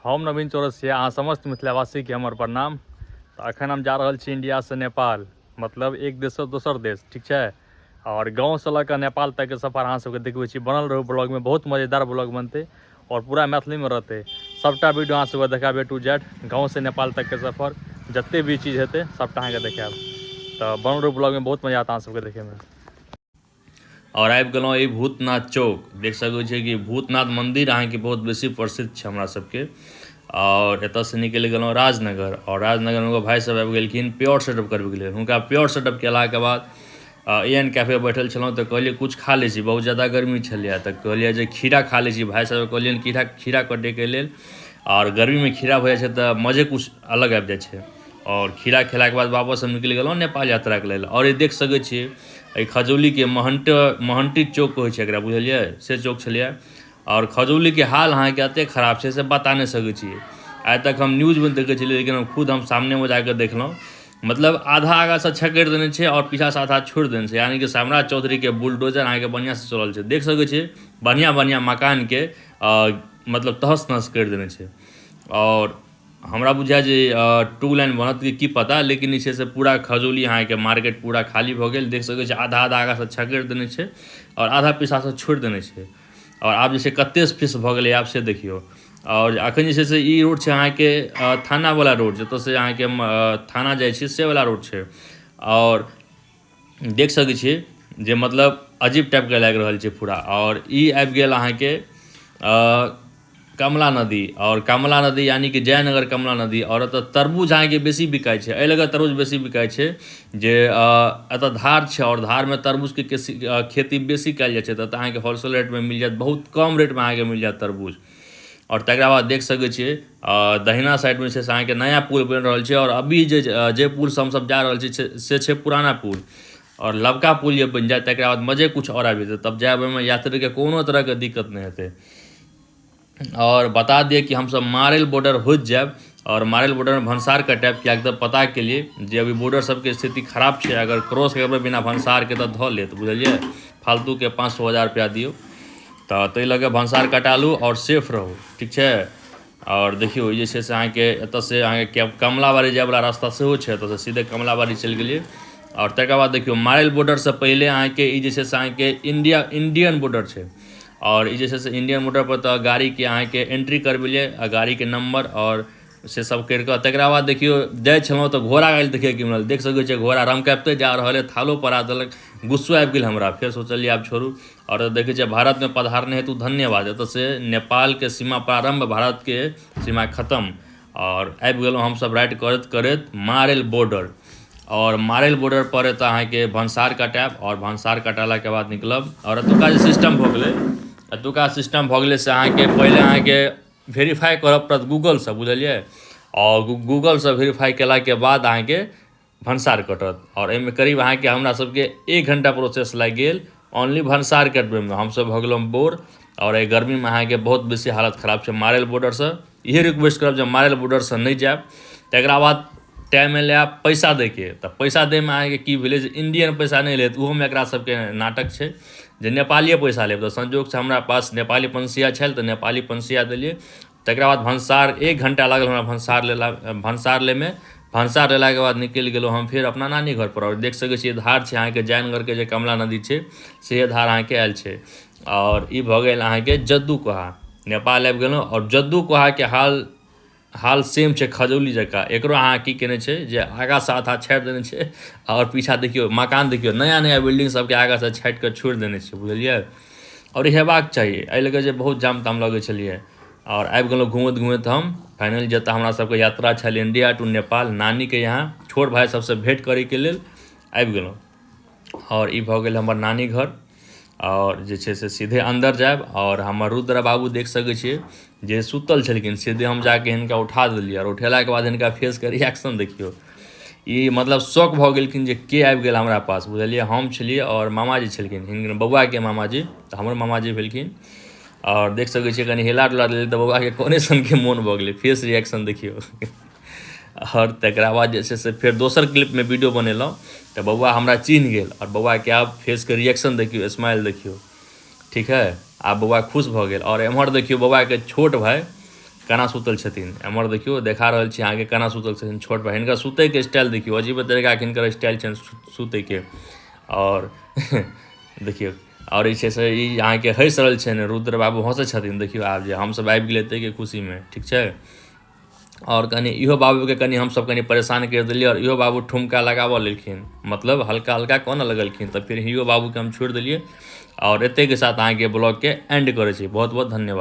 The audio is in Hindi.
हम नवीन चौरसिया अहाँ समस्त मिथिलावासी के हमर प्रणाम। तो अखन हम जा रहल छी इंडिया से नेपाल, मतलब एक देश से दोसर देश, ठीक है। और गाँव से लऽ कऽ नेपाल तक के सफर अहाँ सबके देखबै छी। बनल रहू ब्लॉग में, बहुत मजेदार ब्लॉग बनते और पूरा मैथिली में रहते। सबटा वीडियो अहाँ सबके देखाब A to Z, गाँव से नेपाल तक के सफर, जते भी चीज हेतै सबटा अहाँके देखाब। तो बनल रहू ब्लॉग में, बहुत मजा आता अहाँ सबके देखे में। और आबि गेलहुँ ई भूतनाथ चौक। देख सकै छियै कि भूतनाथ मन्दिर अहाँके बहुत बेसी प्रसिद्ध छै हमरा सबके। और एतऽसँ निकलि गेलहुँ राजनगर, और राजनगरमे एगो भाइ सब आबि गेलखिन प्योर सेटअप करबैके लेल। हुनका प्योर सेटअप केलाके बाद एन कैफे बैठल छलहुँ तऽ कहलिए कुछ खा लै छी, बहुत ज़्यादा गर्मी छलै तऽ कहलिए जे खीरा खा लै छी। भाइ सब कहलियनि खीरा कटैके लेल, और गर्मीमे खीरा भऽ जाइ छै तऽ मजे कुछ अलग आबि जाइ छै। और खीरा खेलाके बाद वापस हम निकलि गेलहुँ नेपाल यात्राके लेल। और ये देख सकै छियै एहि खजौलीके महंटी चौक होइ छै एकरा, बुझलिए से चौक छलिए। और खजौलीके हाल अहाँके एतेक खराब छै से बता नहीं सकै छियै। आइ तक हम न्यूज़मे देखै छलिए, लेकिन हम खुद हम सामनेमे जाकर देखलहुँ। मतलब आधा आगाँसँ छकड़ि देने छै और पीछासँ आधा छोड़ि देने छै, यानी कि सम्राट चौधरीके बुलडोजर अहाँके बढ़िआँसँ चलल छै। देख सकै छियै बढ़िआँ बढ़िआँ मकानके मतलब तहस नहस करि देने छै। और हमरा बुझाय जे 2 लाइन बनत कि की पता, लेकिन जे छै से पूरा खजौली अहाँके मार्केट पूरा खाली भऽ गेल। देख सकै छी आधा आधा आगाँसँ छकड़ि देने छै और आधा पीछासँ छोड़ि देने छै। और आब जे छै कतेक फीस भऽ गेलै आब से देखियौ। और एखन जे छै से ई रोड छै अहाँके थानावला रोड, जतऽसँ अहाँके थाना जाइ छै से वाला रोड छै। और देख सकै छियै जे मतलब अजीब टाइपके लागि रहल छै पूरा। और ई आबि गेल अहाँके कमला नदी, और कमला नदी यानी कि जयनगर कमला नदी। और एतऽ तरबूज अहाँके बेसी बिकाइ छै, एहि लऽ कऽ तरबूज बेसी बिकाइ छै जे एतऽ धार छै, और धारमे तरबूजके खेती बेसी कयल जाइ छै। तऽ अहाँके होलसेल रेटमे मिल जायत, बहुत कम रेटमे अहाँके मिल जायत तरबूज। और तकरा बाद देख सकै छियै दहिना साइडमे छै से अहाँके नया पुल बनि रहल छै। और अभी जे पुलसँ हमसब जा रहल छी से छै पुराना पुल। और लबका पुल जे बनि जाए तकरा बाद मजे कुछ और आबि जेतै, तब जाए ओहिमे यात्रीके कोनो तरहके दिक्कत नहीं हेतै। और बता दिए कि हम सब मारेल बॉर्डर होइत जाएब, और मारेल बॉर्डर में भंसार कटाएब, किएक तऽ पता केलिए जे अभी बॉर्डर सबके स्थिति खराब छै। अगर क्रॉस करबै बिना भंसारके तऽ धऽ लेत, बुझलिए। फालतूके 500-1000 रुपया दियौ। तऽ ताहि लऽ कऽ भंसार कटा लू और सेफ रहू, ठीक छै। और देखियौ जे छै से अहाँके एतऽसँ अहाँके कमलाबाड़ी जाएवला रास्ता सेहो छै, एतऽसँ सीधे कमलाबाड़ी चलि गेलिए। और तकर बाद देखियौ मारेल बॉर्डरसँ पहिले अहाँके ई जे छै से अहाँके इंडियन बॉर्डर छै। और ई जे छै से इंडियन बॉर्डर पर तऽ गाड़ीके अहाँके एंट्री करबेलिए, गाड़ीके नंबर और से सब करि कऽ तकरा बाद देखियौ जाइ छलहुँ तऽ घोड़ा गाड़ी देखैके मिलल। देख सकै छियै घोड़ा रमकैप्ते जा रहल है, थालो परा देलक, गुस्सो आबि गेल हमरा। फेर सोचलिए आब छोड़ू। और देखै छियै भारतमे पधारने हेतु धन्यवाद, एतऽसँ नेपालके सीमा प्रारंभ, भारतके सीमा खत्म। और आबि गेलहुँ हमसब राइड करैत करैत मारेल बॉर्डर। और मारेल बॉर्डर पर एतऽ अहाँके भंसार कटाएब, और भंसार कटेलाके बाद निकलब। और एतुका जे सिस्टम भऽ गेलै, एतुका सिस्टम भऽ गेलै से अहाँके पहिले अहाँके वेरीफाई करऽ पड़त गूगलसँ, बुझलिए। और गूगलसँ वेरीफाई केलाके बाद अहाँके भंसार कटत। और एहिमे करीब अहाँके हमरा सबके 1 घंटा प्रोसेस लागि गेल ओनली भंसार कटबैमे। हमसब भऽ गेलहुँ बोर, और एहि गर्मीमे अहाँके बहुत बेसी हालत खराब छै मारेल बॉर्डरसँ। इहे रिक्वेस्ट करब जे मारेल बॉर्डरसँ नहि जाएब। तकरा बाद टाइम एलै आब पैसा दैके, तऽ पैसा दैमे अहाँके की भेलै जे इंडियन पैसा नहि लेत, ओहोमे एकरा सबके नाटक छै जे नेपालिए पैसा लेब। तऽ संजोगसँ हमरा पास नेपाली पंसिया छल तऽ नेपाली पंसिया देलिए। तकरा बाद भंसार 1 घंटा लागल हमरा भंसार लैमे। भंसार लेलाके बाद निकलि गेलहुँ हम फेर अपना नानी घरपर। और देख सकै छियै धार छै अहाँके जयनगरके जे कमला नदी छै से धार अहाँके आयल छै। और ई भऽ गेल अहाँके जद्दू कोहा, नेपाल आबि गेलहुँ। और जद्दू कोहाके हाल सेम छै खजौली जकाँ। एकरो अहाँ की केने छै जे आगाँसँ आधा छाड़ि देने छै, और पीछा देखियौ मकान देखियौ, नया नया बिल्डिंग सबके आगाँसँ छाटि कऽ छोड़ि देने छै, बुझलिए। और ई हेबाक चाही, एहि लऽ कऽ जे बहुत जाम ताम लगै छलिए। और आबि गेलहुँ घूमैत घूमैत हम फाइनल जतऽ हमरा सबके यात्रा छल इंडिया टू नेपाल, नानीके यहाँ छोट भाइ सबसँ भेँट करैके लेल आबि गेलहुँ। और ई भऽ गेल हमर नानी घर। और जे छै से सीधे अंदर जाएब, और हमर रुद्र बाबू देख सकै छियै जे सुतल छलखिन, सीधे हम जाके हिनका उठा देलिए। और उठेलाके बाद हिनका फेसके रिएक्शन देखियौ, ई मतलब शौक भऽ गेलखिन जे के आबि गेल हमरा पास, बुझलिए। हम छलिए और मामाजी छलखिन, हिनकर बौआके मामाजी, तऽ हमर मामाजी भेलखिन। और देख सकै छियै कनि हिला डुला देलिए तऽ बौआके कोने सनके मोन भऽ गेलै, फेस रिएक्शन देखियौ। और तकरा बाद जे छै से फेर दोसर क्लिपमे वीडियो बनेलहुँ तऽ बौआ हमरा चिन्ह गेल। और बौआके आब फेसके रिएक्शन देखियौ, स्माइल देखियौ, ठीक है। आब बौआ खुश भऽ गेल। और एम्हर देखियौ बौआके छोट भाइ केना सुतल छथिन। एम्हर देखियौ देखा रहल छी अहाँके केना सुतल छथिन छोट भाई। हिनकर सुतैके स्टाइल देखियौ, अजीब तरीकाके हिनकर स्टाइल छनि सुतैके। और देखियौ और जे छै से ई अहाँके हँसि रहल छनि, रुद्र बाबू हँसै छथिन। देखियौ आब जे हमसब आबि गेलै ताहिके खुशीमे, ठीक छै। और कनि इहो बाबूके कनि हमसब कनि परेशान करि देलिए और इहो बाबू ठुमका लगाबऽ लेलखिन, मतलब हल्का हल्का कोना लगलखिन। तऽ फिर इहो बाबूके हम छोड़ि देलिए और एतेके साथ अहाँके ब्लॉगके एंड करै छी। बहुत बहुत धन्यवाद।